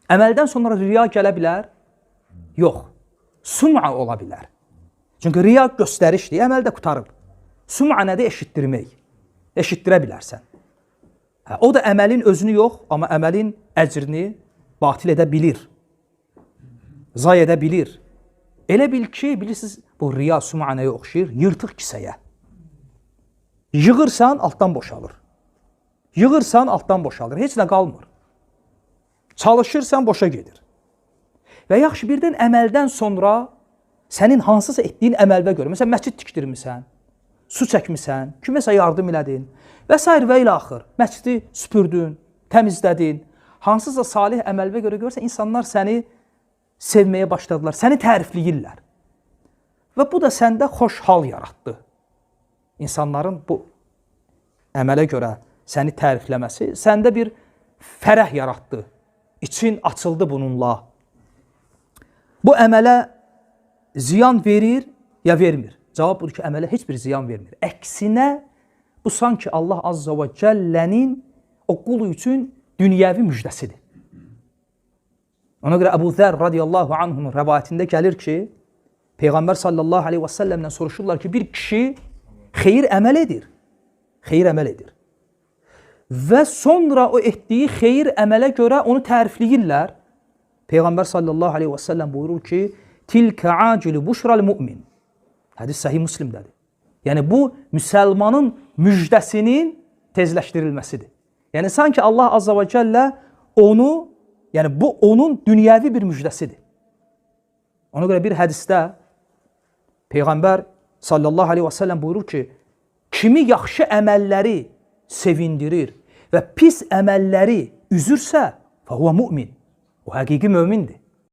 Əməldən sonra riya gələ bilər? Yox. Sum'a ola bilər. Çünki riya göstərişdir, əməldə qutarıb. Sum'a nədir? Eşitdirmək. Eşitdirə bilərsən. O da əməlin özünü yox, amma əməlin əcrini batil edə bilir. Zay edə bilir. Elə bil ki, bilirsiniz, bu riya sum'a nəyə oxşayır? Yırtıq kisəyə. Yığırsan, altdan boşalır. Yığırsan, altdan boşalır. Heç nə qalmır. Çalışırsan, boşa gedir. Və yaxşı, birdən əməldən sonra sənin hansısa etdiyin əməlvə görə, məsələn, məscid tikdirmirsən, su çəkmirsən, kiməsə yardım elədin və s. və ilə axır. Məscidi süpürdün, təmizlədin, hansısa salih əməlvə görə görürsən, insanlar səni sevməyə başladılar, səni tərifləyirlər. Və bu da səndə xoş hal yaratdı. İnsanların bu əmələ görə səni tərifləməsi səndə bir fərəh yaratdı. İçin açıldı bununla. Bu əmələ ziyan verir ya vermir? Cavab budur ki, əmələ heç bir ziyan vermir. Əksinə, bu sanki Allah Azza və Cəllənin o qulu üçün dünyəvi müjdəsidir. Ona görə Əbu Zər radiyallahu anhunun rəvayətində gəlir ki, Peyğəmbər sallallahu aleyhi və səlləmdən soruşurlar ki, bir kişi xeyir əməl edir. Xeyir əməl edir. Və sonra o etdiyi xeyir əmələ görə onu tərifləyirlər. Peyğəmbər sallallahu aleyhi və səlləm buyurur ki, tilkə acilü buşral mümin. Hədis səhih Müslimdədir. Yəni bu, müsəlmanın müjdəsinin tezləşdirilməsidir. Yəni sanki Allah Azza və Cəllə onu, yəni bu onun dünyəvi bir müjdəsidir. Ona görə bir hədisdə Peyğəmbər sallallahu aleyhi və səlləm buyurur ki, kimi yaxşı əməlləri sevindirir və pis əməlləri üzürsə, fəhvə mümin. O həqiqi mömindir.